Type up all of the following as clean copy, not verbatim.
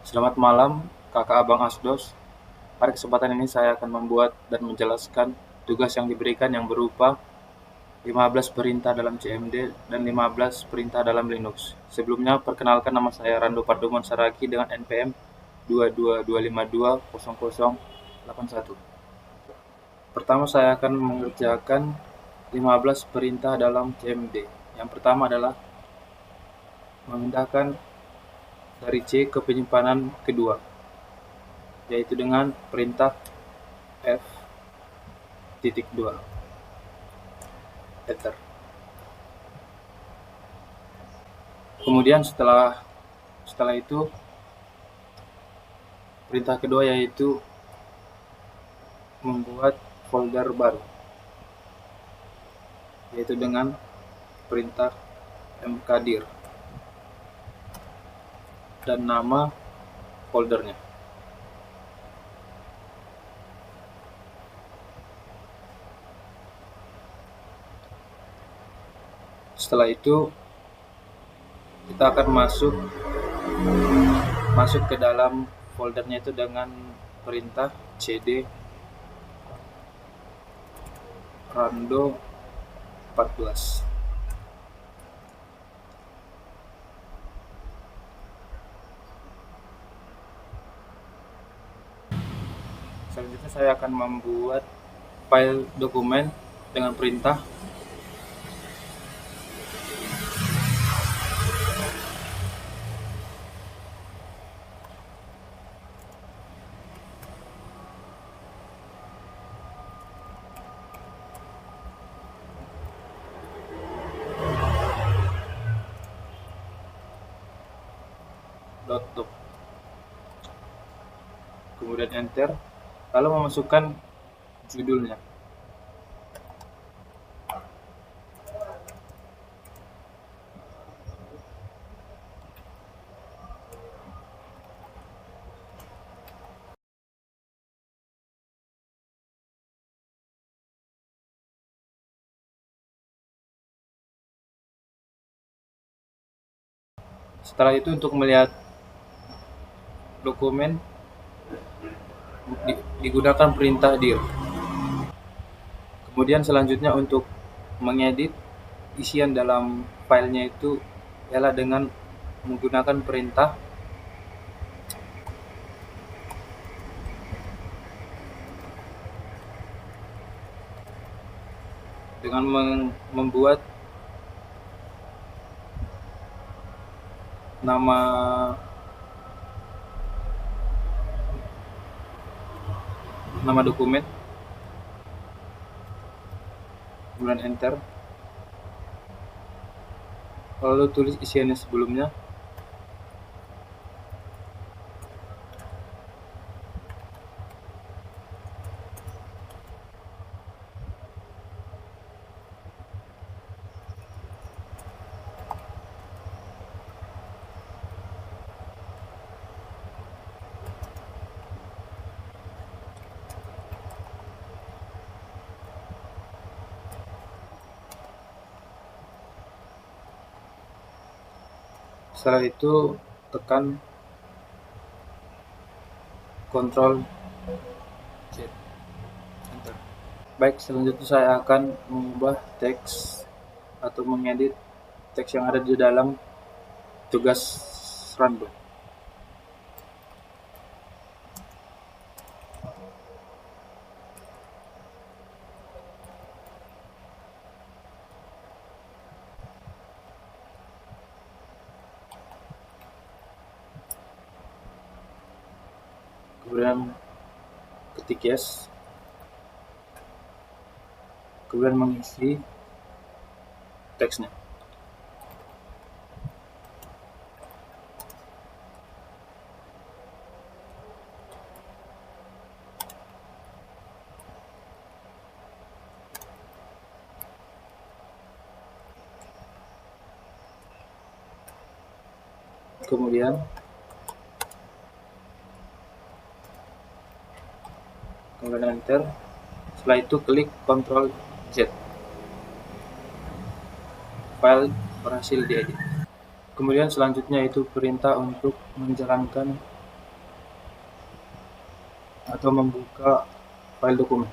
Selamat malam, kakak abang Asdos. Pada kesempatan ini saya akan membuat dan menjelaskan tugas yang diberikan yang berupa 15 perintah dalam CMD dan 15 perintah dalam Linux. Sebelumnya, perkenalkan nama saya Rando Pardomon Saragi dengan NPM 222520081. Pertama, saya akan mengerjakan 15 perintah dalam CMD. Yang pertama adalah memindahkan dari C ke penyimpanan kedua, yaitu dengan perintah F.2 enter. Kemudian setelah itu perintah kedua yaitu membuat folder baru, yaitu dengan perintah mkdir dan nama foldernya. Setelah itu kita akan masuk ke dalam foldernya itu dengan perintah cd rando 14. Selanjutnya saya akan membuat file dokumen dengan perintah .doc, kemudian enter, lalu memasukkan judulnya. Setelah itu untuk melihat dokumen digunakan perintah dir. Kemudian selanjutnya untuk mengedit isian dalam filenya itu ialah dengan menggunakan perintah dengan membuat nama dokumen, kemudian enter, lalu tulis isiannya sebelumnya. Setelah itu tekan Ctrl Z, enter. Baik, selanjutnya saya akan mengubah teks atau mengedit teks yang ada di dalam tugas random. Kemudian ketik yes, kemudian mengisi teksnya. Kemudian enter. Setelah itu klik Ctrl Z. File berhasil diedit. Kemudian selanjutnya itu perintah untuk menjalankan atau membuka file dokumen.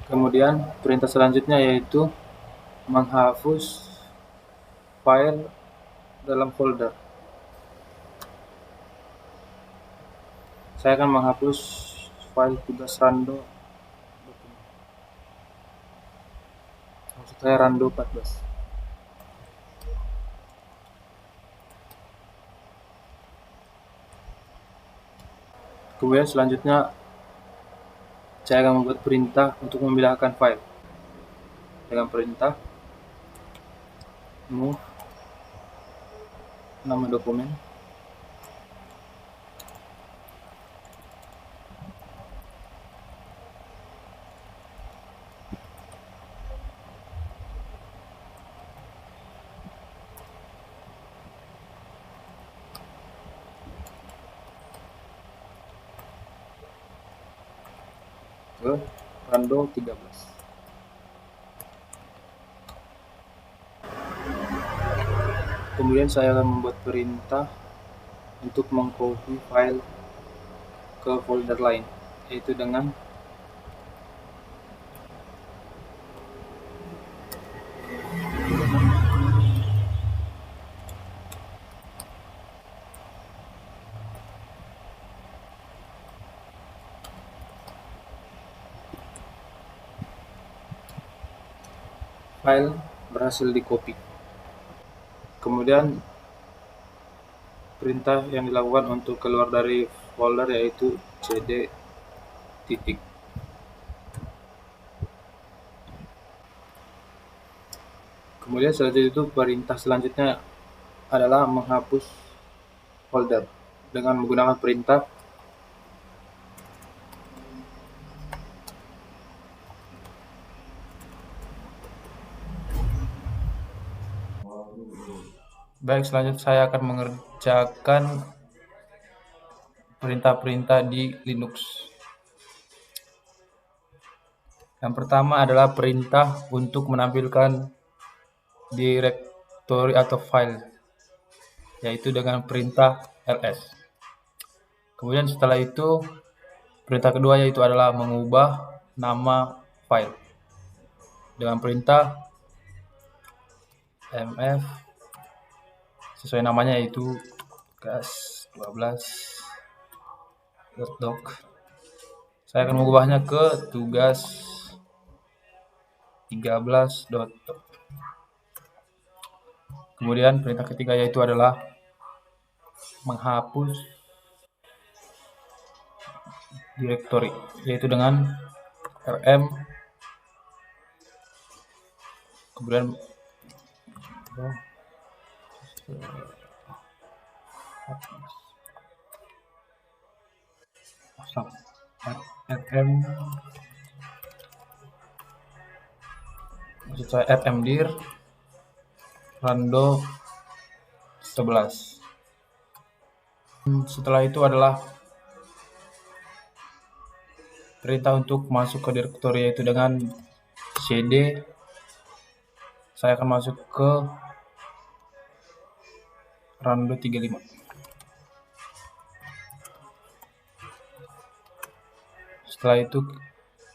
Kemudian perintah selanjutnya yaitu menghapus file dalam folder. Saya akan menghapus file tugas rando dokumen. Maksud saya rando 14. Kemudian selanjutnya saya akan membuat perintah untuk memindahkan file dengan perintah move nama dokumen ke rando 13. Kemudian saya akan membuat perintah untuk mengcopy file ke folder lain, yaitu dengan file berhasil di-copy. Kemudian perintah yang dilakukan untuk keluar dari folder yaitu cd titik. Kemudian selanjutnya itu perintah selanjutnya adalah menghapus folder dengan menggunakan perintah Baik, selanjutnya saya akan mengerjakan perintah-perintah di Linux. Yang pertama adalah perintah untuk menampilkan direktori atau file, yaitu dengan perintah ls. Kemudian setelah itu, perintah kedua yaitu adalah mengubah nama file dengan perintah mf sesuai namanya yaitu tugas12.doc. Saya akan mengubahnya ke tugas13.doc. Kemudian perintah ketiga yaitu adalah menghapus direktori, yaitu dengan rm kemudian rm maksud saya rmdir rando 11. Setelah itu adalah perintah untuk masuk ke direktori yaitu dengan cd. Saya akan masuk ke rando 35. Setelah itu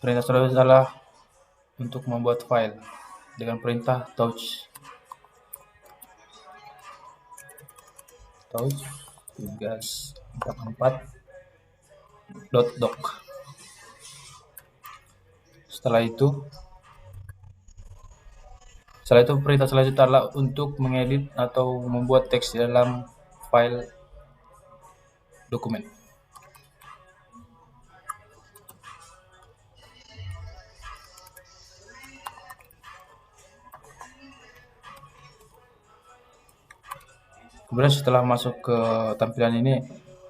perintah selanjutnya adalah untuk membuat file dengan perintah touch tugas44.doc. Setelah itu perintah selanjutnya adalah untuk mengedit atau membuat teks di dalam file dokumen. Kemudian setelah masuk ke tampilan ini,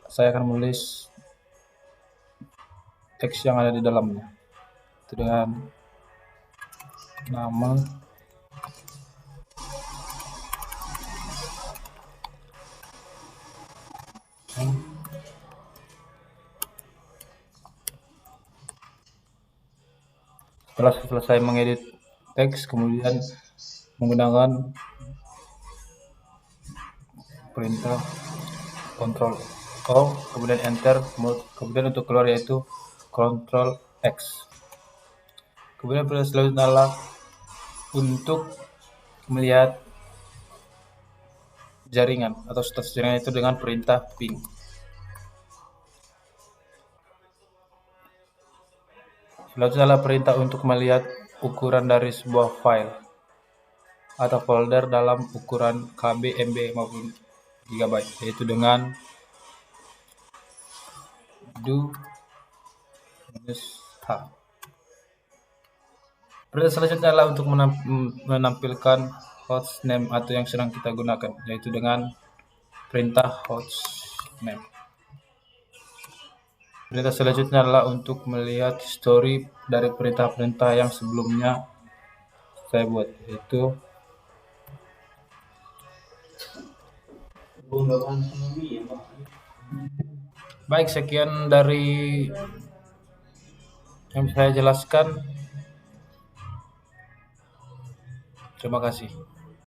saya akan menulis teks yang ada di dalamnya. Itu dengan nama Setelah selesai mengedit teks, kemudian menggunakan perintah Ctrl O, kemudian Enter, kemudian untuk keluar yaitu Ctrl X. Kemudian perintah selanjutnya adalah untuk melihat jaringan atau status jaringan itu dengan perintah ping. Selanjutnya adalah perintah untuk melihat ukuran dari sebuah file atau folder dalam ukuran KB, MB maupun GB, yaitu dengan do-h. Perintah selanjutnya adalah untuk menampilkan hostname atau yang sedang kita gunakan, yaitu dengan perintah hostname. Perintah selanjutnya adalah untuk melihat history dari perintah-perintah yang sebelumnya saya buat, yaitu baik. Sekian dari yang saya jelaskan. Terima kasih.